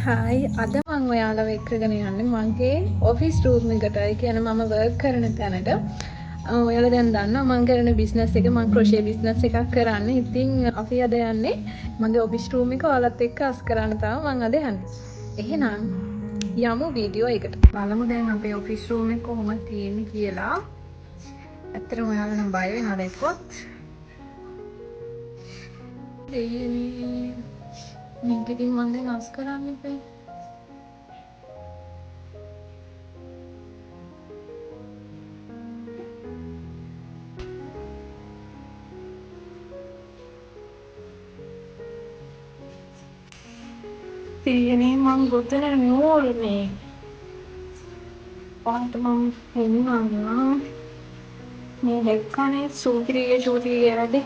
Hi අද මම ඔයාලව එක්කගෙන යන්නේ මගේ ඔෆිස් රූම් එකට. ඒ කියන්නේ මම වර්ක් කරන තැනට. ඔයාලා දැන් දන්නවා මම කරන බිස්නස් එක, මම ක්‍රොෂේ බිස්නස් එකක් කරන්නේ. ඉතින් අපි අද යන්නේ මගේ ඔෆිස් රූම් එක ඔයාලත් එක්ක අස් කරන්න තමයි මම අද යන්නේ. එහෙනම් යමු වීඩියෝ එකට. බලමු දැන් අපේ ඔෆිස් රූම් එක කොහොමද තියෙන්නේ කියලා. ඇත්තටම ඔයාලා නම් බය වෙනවද එක්කවත්? දෙයනේ මේකකින් මම දැන් අස් කරන්නේ බෑ. තියෙන්නේ මං ගොතන නෝල්නේ පාට මං හෙන්නවා මේ දැක්කනේ සූතිරිය වැඩේ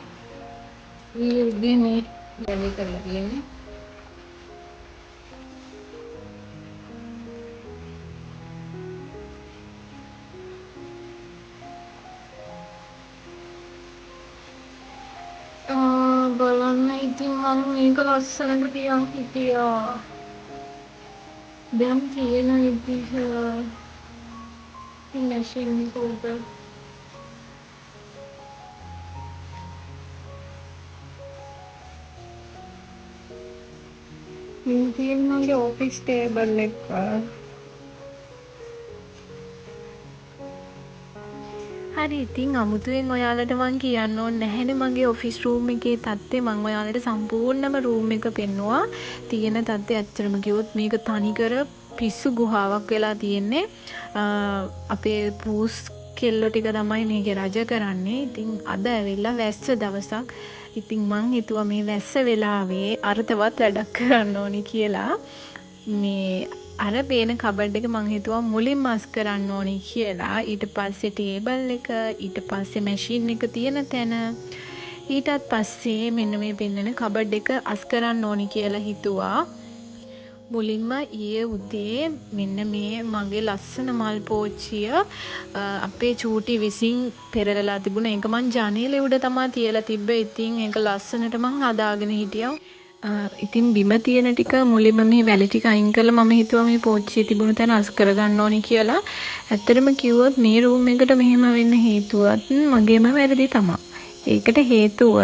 ඊයේ උදේ මේ වැඩේ කරලා තියෙන්නේ. බලන්න ඉතින් මම මේක ලස්සනට තියන් හිටියා. දැන් තියෙන විදිහ මැෂින් එක උඩ මේ තියෙන මගේ ඔෆිස් ටේබල් එක. හරි ඉතින් අමුතුවෙන් ඔයාලට මං කියන්න ඕනේ නැහැනේ මගේ ඔෆිස් රූම් එකේ තත්ත්වය. මං ඔයාලට සම්පූර්ණම රූම් එක පෙන්නුවා. තියෙන තත්ත්වය ඇත්තටම කිව්වොත් මේක තනිකර පිස්සු ගුහාවක් වෙලා තියෙන්නේ. අපේ පූස් කෙල්ලෝ ටික තමයි මේකේ රජ කරන්නේ. ඉතින් අද ඇවිල්ලා වැස්ස දවසක්. ඉතින් මං හිතුවා මේ වැස්ස වෙලාවේ අර්ථවත් වැඩක් කරන්න ඕනි කියලා. මේ අර පේන කබඩ් එක මං හිතුවා මුලින්ම අස් කරන්න ඕනි කියලා. ඊට පස්සේ ටේබල් එක, ඊට පස්සේ මැෂින් එක තියෙන තැන, ඊටත් පස්සේ මෙන්න මේ පෙන්නන කබඩ් එක අස් කරන්න ඕනි කියලා හිතුවා. මුලින්ම ඊයේ උදේ මෙන්න මේ මගේ ලස්සන මල් පෝච්චිය අපේ චූටි විසින් පෙරලලා තිබුණා. ඒක මං ජනේලෙ උඩ තමා තියලා තිබ්බේ. ඉතින් ඒක ලස්සනට මං හදාගෙන හිටියා. ඉතින් බිම තියෙන ටික මුලින්ම මේ වැලි ටික අයින් කරලා මම හිතුවා මේ පෝච්චිය තිබුණු තැන අස් කරගන්න ඕනි කියලා. ඇත්තටම කිව්වොත් මේ රූම් එකට මෙහෙම වෙන්න හේතුවත් මගේම වැරදි තමයි. ඒකට හේතුව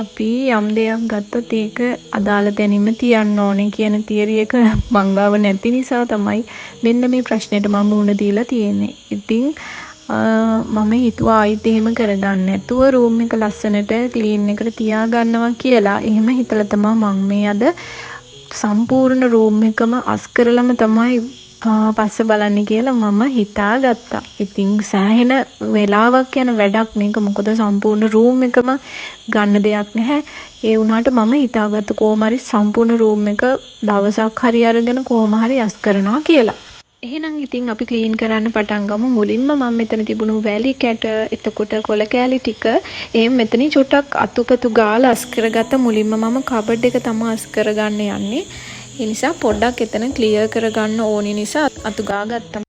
අපි යම් දෙයක් ගත්තොත් ඒක අදාළ තැනින්ම තියන්න ඕනේ කියන තියරි එක මං ගාව නැති නිසා තමයි මෙන්න මේ ප්‍රශ්නෙට මම මුහුණ දීලා තියෙන්නේ. ඉතින් මම හිතුවා ආයිත් එහෙම කරගන්න නැතුව රූම් එක ලස්සනට ක්ලීන් එකට තියාගන්නවා කියලා. එහෙම හිතලා තමයි මම මේ අද සම්පූර්ණ රූම් එකම අස් කරලම තමයි පස්සේ බලන්න කියලා මම හිතාගත්තා. ඉතින් සෑහෙන වෙලාවක් යන වැඩක් මේක. මොකද සම්පූර්ණ රූම් එකම ගන්න දෙයක් නැහැ. ඒ වුණාට මම හිතාගත්ත කොහොම හරි සම්පූර්ණ රූම් එක දවසක් හරි අරගෙන කොහොම හරි අස් කරනවා කියලා. එහෙනම් ඉතින් අපි ක්ලීන් කරන්න පටන් ගමු. මුලින්ම මම මෙතන තිබුණු වැලි කැට, එතකොට කොළ කෑලි ටික එහෙම මෙතනින් චුට්ටක් අතුපතු ගාලා අස් කරගත්ත. මුලින්ම මම කබඩ් එක තමයි අස් කරගන්න යන්නේ. ඒ නිසා පොඩ්ඩක් එතන ක්ලියර් කරගන්න ඕනි නිසා අතු ගාගත්තා.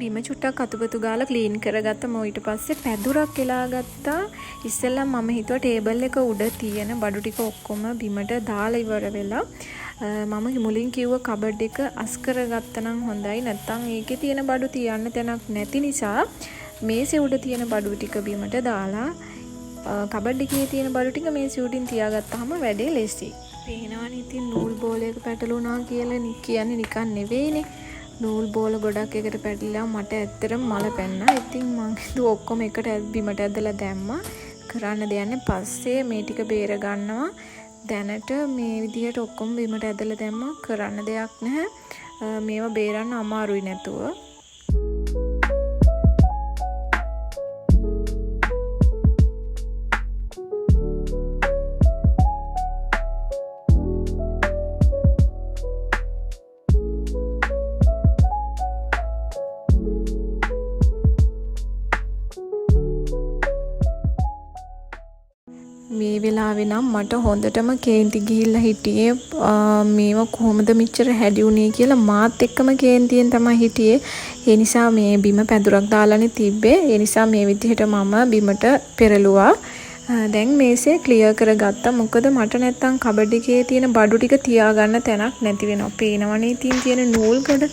බිම චුට්ටක් අතුපතු ගාලා ක්ලීන් කරගත්තම ඊට පස්සේ පැදුරක් එලා ගත්තා. ඉස්සෙල්ලා මම හිතුවා ටේබල් එක උඩ තියෙන බඩු ටික ඔක්කොම බිමට දාලා ඉවර වෙලා මම මුලින් කිව්ව කබඩ් එක අස් කරගත්තා නම් හොඳයි. නැත්තම් ඒකේ තියෙන බඩු තියන්න තැනක් නැති නිසා මේසේ උඩ තියෙන බඩු ටික බිමට දාලා කබඩ් එකේ තියෙන බඩු ටික මේසේ උඩින් තියාගත්තාම වැඩේ ලේසියි. පේනවනේ ඉතින් නූල් බෝලයක පැටලුණා කියලා කියන්නේ නිකන් නෙවෙයිනේ. නූල් බෝල ගොඩක් එකට පැටලිලා මට ඇත්තටම මල පැන්නා. ඉතින් මං හිතුවා ඔක්කොම එකට බිමට ඇදලා දැම්මා. කරන්න දෙන්නේ පස්සේ මේ ටික බේර ගන්නවා. දැනට මේ විදිහට ඔක්කොම බිමට ඇදලා දැම්මා. කරන්න දෙයක් නැහැ. මේවා බේරන්න අමාරුයි නැතුව. මේ වෙලාවේ නම් මට හොඳටම කේන්ති ගිහිල්ලා හිටියේ මේව කොහොමද මෙච්චර හැඩි උනේ කියලා මාත් එක්කම කේන්තියෙන් තමයි හිටියේ. ඒ නිසා මේ බිම පැදුරක් දාලානේ තිබ්බේ. ඒ නිසා මේ විදිහට මම බිමට පෙරළුවා. දැන් මේසේ ක්ලියර් කරගත්තා. මොකද මට නැත්තම් කබඩ් එකේ තියෙන බඩු ටික තියාගන්න තැනක් නැති වෙනවා. පේනවනේ ඉතින් තියෙන නූල් ගොඩ.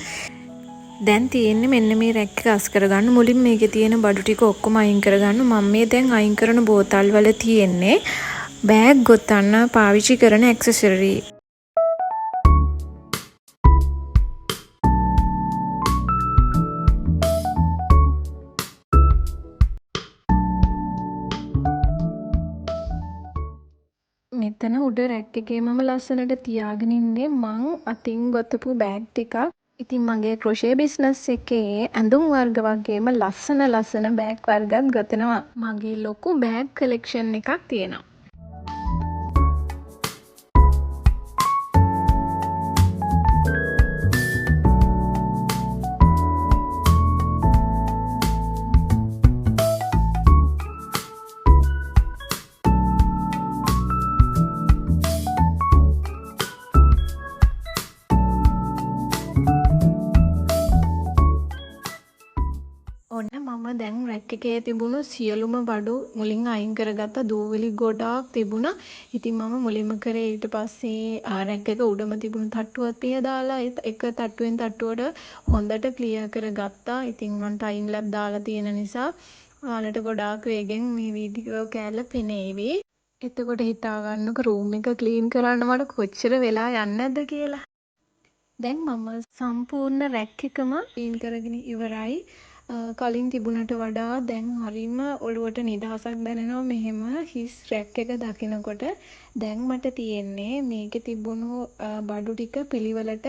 දැන් තියෙන්නේ මෙන්න මේ රැක් එක අස් කරගන්න. මුලින් මේකේ තියෙන බඩු ටික ඔක්කොම අයින් කරගන්න. මම මේ දැන් අයින් කරන බෝතල් වල තියෙන්නේ බෑග් ගොතන්න පාවිච්චි කරන ඇක්සසරි. මෙතන උඩ රැක් එකේ මම ලස්සනට තියාගෙන ඉන්නේ මං අතින් ගොතපු බෑග් ටිකක්. ඉතින් මගේ ක්‍රොෂේ බිස්නස් එකේ ඇඳුම් වර්ග වගේම ලස්සන බෑග් වර්ගත් ගොතනවා. මගේ ලොකු බෑග් කලෙක්ෂන් එකක් තියෙනවා. දැන් රැක් එකේ තිබුණු සියලුම බඩු මුලින් අයින් කරගත්තා. දූවිලි ගොඩාක් තිබුණා. ඉතින් මම මුලින්ම කරේ ඊට පස්සේ රැක් එක උඩම තිබුණු තට්ටුවත් පිහ දාලා එක තට්ටුවෙන් තට්ටුවට හොඳට ක්ලියර් කරගත්තා. ඉතින් මම ටයිම් ලැප් දාලා තියෙන නිසා ඔයාලට ගොඩාක් වේගෙන් මේ වීඩියෝ කෑල්ල පෙනේවි. එතකොට හිතා ගන්නකො රූම් එක ක්ලීන් කරන්න මට කොච්චර වෙලා යන්නේ නැද්ද කියලා. දැන් මම සම්පූර්ණ රැක් එකම ක්ලීන් කරගෙන ඉවරයි. කලින් තිබුණට වඩා දැන් හරිම ඔළුවට නිදහසක් දැනෙනවා. මෙහෙම හිස් රැක් එක දකිනකොට දැන් මට තියෙන්නේ මේකේ තිබුණු බඩු ටික පිළිවෙලට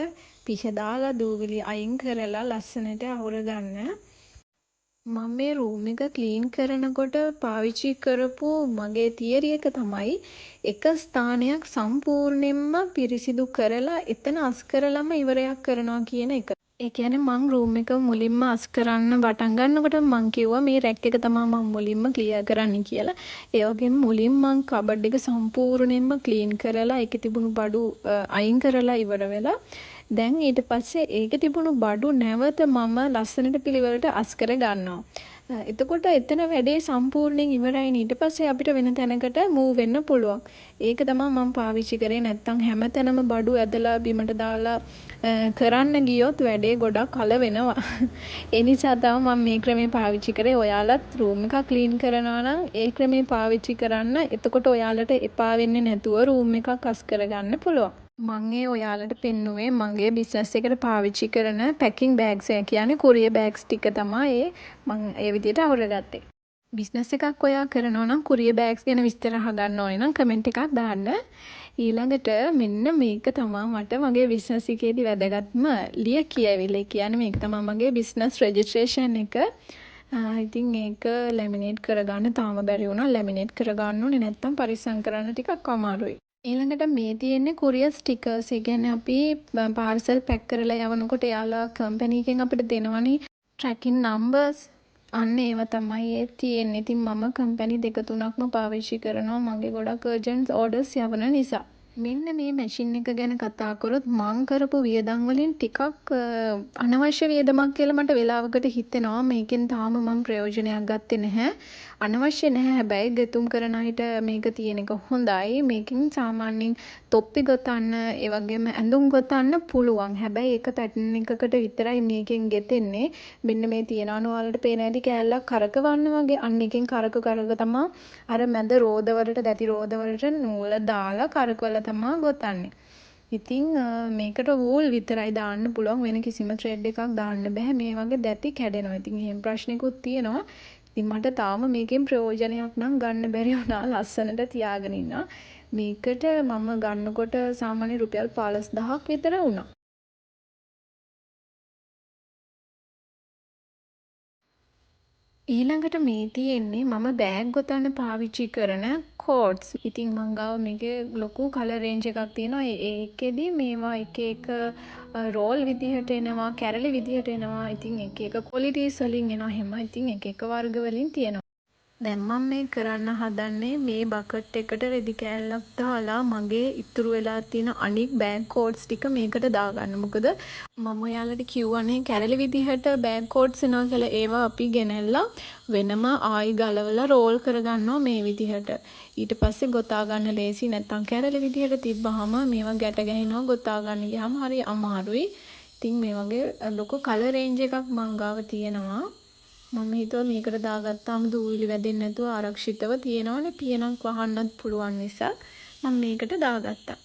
පිහ දාලා දූවිලි අයින් කරලා ලස්සනට අහුර ගන්න. මම මේ රූම් එක ක්ලීන් කරනකොට පාවිච්චි කරපු මගේ තියරි එක තමයි එක ස්ථානයක් සම්පූර්ණයෙන්ම පිරිසිදු කරලා එතන අස් කරලම ඉවරයක් කරනවා කියන එක. ඒ කියන්නේ මං රූම් එක මුලින්ම අස් කරන්න පටන් ගන්නකොට මං කිව්වා මේ රැක් එක තමයි මම මුලින්ම ක්ලියර් කරන්න කියලා. ඒ වගේම මුලින් මං කබඩ් එක සම්පූර්ණයෙන්ම ක්ලීන් කරලා ඒකේ තිබුණු බඩු අයින් කරලා ඉවර වෙලා දැන් ඊට පස්සේ ඒකේ තිබුණු බඩු නැවත මම ලස්සනට පිළිවෙලට අස් කර ගන්නවා. එතකොට එතන වැඩේ සම්පූර්ණයෙන් ඉවරයි. ඊට පස්සේ අපිට වෙන තැනකට මූව් වෙන්න පුළුවන්. ඒක තමයි මම පාවිච්චි කරේ. නැත්තම් හැමතැනම බඩු ඇදලා බිමට දාලා කරන්න ගියොත් වැඩේ ගොඩක් කල වෙනවා. ඒ නිසා තමයි මම මේ ක්‍රමේ පාවිච්චි කරේ. ඔයාලත් රූම් එක ක්ලීන් කරනවා නම් ඒ ක්‍රමේ පාවිච්චි කරන්න. එතකොට ඔයාලට එපා වෙන්නේ නැතුව රූම් එකක් අස් කරගන්න පුළුවන්. මම ඔයාලට පෙන්නුවේ මගේ බිස්නස් එකට පාවිච්චි කරන පැකින් බෑග්ස්. ඒ කියන්නේ කුරියර් බෑග්ස් ටික තමයි මම ඒ විදිහට අහුරගත්තේ. බිස්නස් එකක් ඔයා කරනවා නම් කුරියර් බෑග්ස් ගැන විස්තර අහගන්න ඕනේ නම් කමෙන්ට් එකක් දාන්න. ඊළඟට මෙන්න මේක තමයි මට මගේ බිස්නස් එකේදී වැදගත්ම ලිය කියවිල්ල. ඒ කියන්නේ මේක තමයි මගේ බිස්නස් රෙජිස්ට්‍රේෂන් එක. ඉතින් ඒක ලැමිනේට් කරගන්න තාම බැරි වුණා. ලැමිනේට් කරගන්න ඕනේ නැත්නම් පරිස්සම් කරන්න ටිකක් අමාරුයි. ඊළඟට මේ තියෙන්නේ කුරියර් ස්ටිකර්ස්. ඒ කියන්නේ අපි පාර්සල් පැක් කරලා යවනකොට එයාලා කම්පැනි එකෙන් අපිට දෙනවනේ ට්‍රැකින් නම්බර්ස්. අන්න ඒවා තමයි ඒ තියෙන්නේ. ඉතින් මම කම්පැනි 2-3ක්ම පාවිච්චි කරනවා මගේ ගොඩක් අර්ජන්ට් ඕඩර්ස් යවන නිසා. මෙන්න මේ මැෂින් එක ගැන කතා කරොත් මං කරපු වියදම් වලින් ටිකක් අනවශ්‍ය වියදමක් කියලා මට වෙලාවකට හිතෙනවා. මේකෙන් තාම මම ප්‍රයෝජනයක් ගත්තේ නැහැ. අනවශ්‍ය නැහැ හැබැයි ගෙතුම් කරන අයට මේක තියෙන එක හොඳයි. මේකෙන් සාමාන්‍යයෙන් තොප්පි ගොතන්න ඒ වගේම ඇඳුම් ගොතන්න පුළුවන්. හැබැයි ඒක පැටර්න් එකකට විතරයි මේකෙන් ගෙතෙන්නේ. මෙන්න මේ තියනවා ඔයාලට පේන ඇති කෑල්ලක් කරකවන්න වගේ. අන්න එකෙන් කරක තමයි අර මැද රෝද වලට දැටි රෝද වලට නූල දාලා කරකවලා තමා ගොතන්නේ. ඉතින් මේකට වූල් විතරයි දාන්න පුළුවන් වෙන කිසිම ත්‍රෙඩ් එකක් දාන්න බෑ. මේ වගේ දැටි කැඩෙනවා. ඉතින් එහෙම ප්‍රශ්නිකුත් තියෙනවා. ඉතින් මට තාම මේකෙන් ප්‍රයෝජනයක් නම් ගන්න බැරි වුණා. ලස්සනට තියාගෙන ඉන්නවා. මේකට මම ගන්නකොට සාමාන්‍ය රුපියල් 15000ක් විතර වුණා. ඊළඟට මේ තියෙන්නේ මම බෑග් ගොතන්න පාවිච්චි කරන කෝඩ්ස්. ඉතින් මං ගාව මේකේ ලොකු කලර් රේන්ජ් එකක් තියෙනවා. ඒකෙදි මේවා එක එක රෝල් විදිහට එනවා, කැරලි විදිහට එනවා. ඉතින් එක එක ක්වොලිටිස් වලින් එනවා හැම. ඉතින් එක එක වර්ග වලින් තියෙනවා. දැන් මම මේ කරන්න හදන්නේ මේ බකට් එකට රෙදි කෑල්ලක් දාලා මගේ ඉතුරු වෙලා තියෙන අනික් බෑග් කෝඩ්ස් ටික මේකට දාගන්න. මොකද මම ඔයාලට කිව්වනේ කැරලි විදිහට බෑග් කෝඩ්ස් එනවා කියලා. ඒවා අපි ගෙනල්ලා වෙනම ආයි ගලවලා රෝල් කරගන්නවා මේ විදිහට. ඊට පස්සේ ගොතා ගන්න ලේසි. නැත්තම් කැරලි විදිහට තිබ්බහම මේවා ගැට ගැහෙනවා. ගොතා ගන්න ගියාම හරි අමාරුයි. ඉතින් මේ වගේ ලොකු කලර් රේන්ජ් එකක් මං ගාව තියෙනවා. මම හිතුවා මේකට දාගත්තාම දූවිලි වැදෙන්නේ නැතුව ආරක්ෂිතව තියෙනවනේ පියනක් වහන්නත් පුළුවන් නිසා මම මේකට දාගත්තා.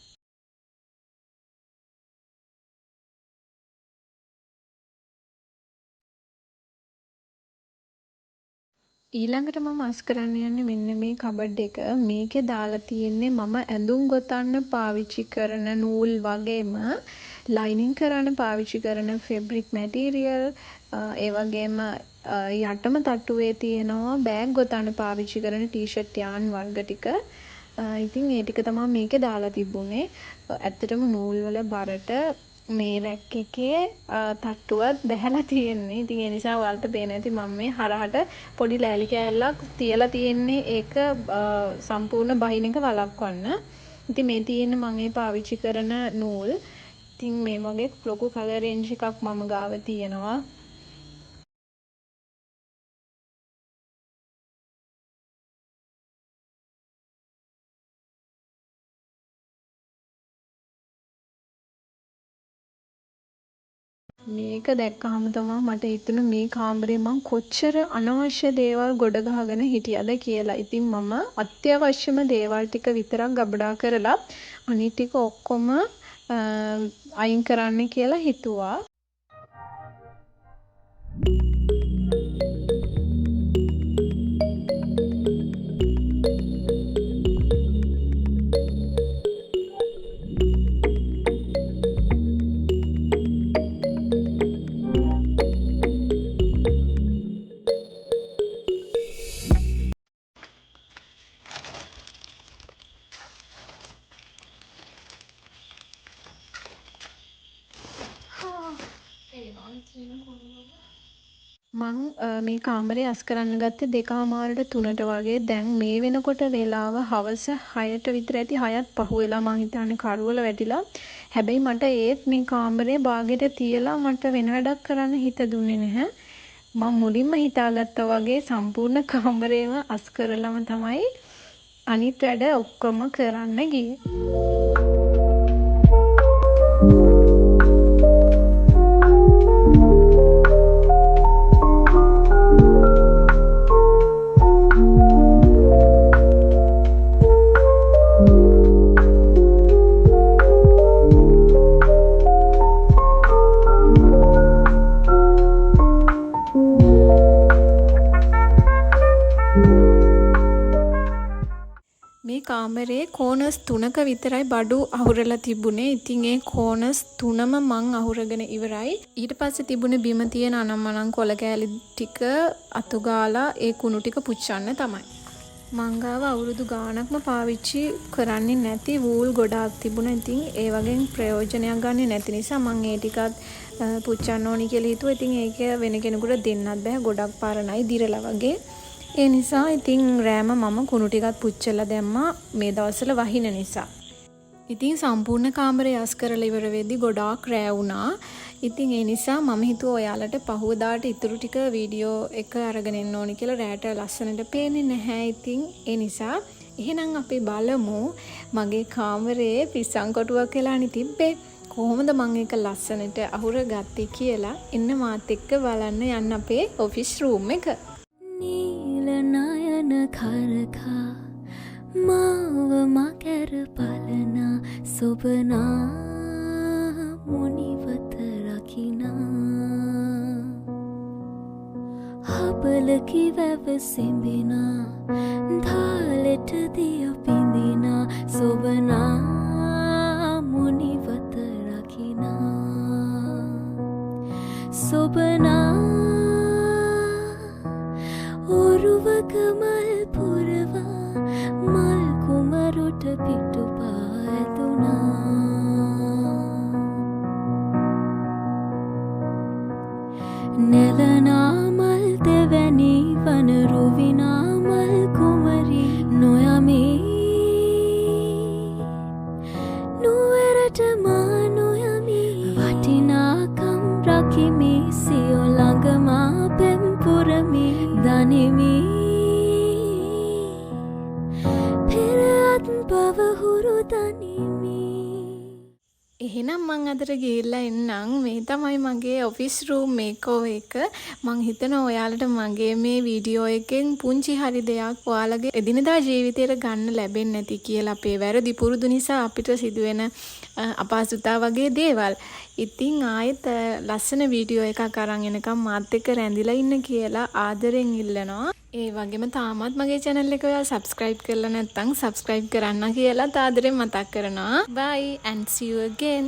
ඊළඟට මම අස් කරන්න යන්නේ මෙන්න මේ කබඩ් එක. මේකේ දාලා තියෙන්නේ මම ඇඳුම් ගොතන්න පාවිච්චි කරන නූල් වගේම ලයිනින් කරන්න පාවිච්චි කරන ෆෙබ්‍රික් මැටීරියල් ඒ වගේම යටම තට්ටුවේ තියෙනවා බෑග් ගොතන්න පාවිච්චි කරන ටී-ෂර්ට් යාන් වර්ග ටික. ඉතින් ඒ ටික තමයි මේකේ දාලා තිබුණේ. ඇත්තටම නූල් වල බරට මේ රැක් එකේ තට්ටුවත් බැහැලා තියෙන්නේ. ඉතින් ඒ නිසා ඔයාලට පේනවා ඇති මම මේ හරහට පොඩි ලෑලි කෑල්ලක් තියලා තියෙන්නේ ඒක සම්පූර්ණ බහින එක වළක්වන්න. ඉතින් මේ තියෙන්නේ මම මේ පාවිච්චි කරන නූල්. ඉතින් මේ වගේ ලොකු කලර් රේන්ජ් එකක් මම ගාව තියෙනවා. මේක දැක්කහම තමයි මට හිතුණේ මේ කාමරේ මං කොච්චර අනවශ්‍ය දේවල් ගොඩ ගහගෙන හිටියද කියලා. ඉතින් මම අත්‍යවශ්‍යම දේවල් ටික විතරක් ගබඩා කරලා අනිත් ටික ඔක්කොම අයින් කරන්න කියලා හිතුවා. මං මේ කාමරේ අස් කරන්න ගත්තේ 2:00ට 3ට වගේ. දැන් මේ වෙනකොට වෙලාව හවස 6ට විතර ඇති. 6ත් පහු වෙලා මං හිතන්නේ කරුවල වැටිලා. හැබැයි මට ඒත් මේ කාමරේ බාගෙට තියලා මට වෙන වැඩක් කරන්න හිත දුන්නේ නැහැ. මං මුලින්ම හිතාගත්තා වගේ සම්පූර්ණ කාමරේම අස් කරලම තමයි අනිත් වැඩ ඔක්කොම කරන්න ගියේ. මේ කාමරේ කෝනස් 3ක විතරයි බඩු අහුරලා තිබුණේ. ඉතින් ඒ කෝනස් 3ම මං අහුරගෙන ඉවරයි. ඊට පස්සේ තිබුණේ බිම තියෙන අනම්මනම් කොළ කෑලි ටික අතු ගාලා ඒ කුණු ටික පුච්චන්න තමයි. මං ගාව අවුරුදු ගාණක්ම පාවිච්චි කරන්නේ නැති වූල් ගොඩාක් තිබුණා. ඉතින් ඒ වගේ ප්‍රයෝජනයක් ගන්නේ නැති නිසා මං ඒ ටිකත් පුච්චන්න ඕනි කියලා හිතුවා. ඉතින් ඒක වෙන කෙනෙකුට දෙන්නත් බෑ. ගොඩක් පරණයි දිරලා වගේ. ඒ නිසා ඉතින් රෑම මම කුණු ටිකක් පුච්චලා දැම්මා මේ දවස්වල වහින නිසා. ඉතින් සම්පූර්ණ කාමරය යස් කරලා ඉවර වෙද්දි ගොඩාක් රෑ වුණා. ඉතින් ඒ නිසා මම හිතුවා ඔයාලට පහුවදාට ඉතුරු ටික වීඩියෝ එක අරගෙන එන්න ඕනි කියලා. රෑට ලස්සනට පේන්නේ නැහැ. ඉතින් ඒ නිසා එහෙනම් අපි බලමු මගේ කාමරේ පිස්සන් කොටුවක් වෙලානේ තිබ්බේ. කොහොමද මම ඒක ලස්සනට අහුර ගත්තේ කියලා. එන්න මාත් එක්ක බලන්න යන්න අපේ ඔෆිස් රූම් එක. නීල නයන කරකා මාව මකර බලන සොබනා මුනිවත රකිනා හබලකි වැව සෙඹෙනා ධාලෙට දිය පිඳිනා සොබනා මුනිවත රකිනා සොබනා ඔරුවක මල් පුරවා මල් කුමරුට පිටුපා ඇතුනා නෙලනා මල් දෙවැනි වනරුවිනා මල් කුමරි නොයමී නුවරට මා නොයමී වටිනාකම් රකිමි සියෝ ළඟමා පෙම්පුරමි දනිමි පෙරත් බවහුරු දනිමි. එහෙනම් මං අදට ගිහිල්ලා එන්නම්. මේ තමයි මගේ ඔෆිස් රූම් මේකෝවර් එක. මං හිතනවා ඔයාලට මගේ මේ වීඩියෝ එකෙන් පුංචි හරි දෙයක් ඔයාලගේ එදිනදා ජීවිතේට ගන්න ලැබෙන්නේ නැති කියලා. අපේ වැරදි පුරුදු නිසා අපිට සිදුවෙන අපහසුතා වගේ දේවල්. ඉතින් ආයෙත් ලස්සන වීඩියෝ එකක් අරන් එනකම් මාත් එක්ක රැඳිලා ඉන්න කියලා ආදරෙන් ඉල්ලනවා. ඒ වගේම තාමත් මගේ channel එක ඔයාලා subscribe කරලා නැත්නම් subscribe කරන්න කියලා ආදරෙන් මතක් කරනවා. Bye and see you again.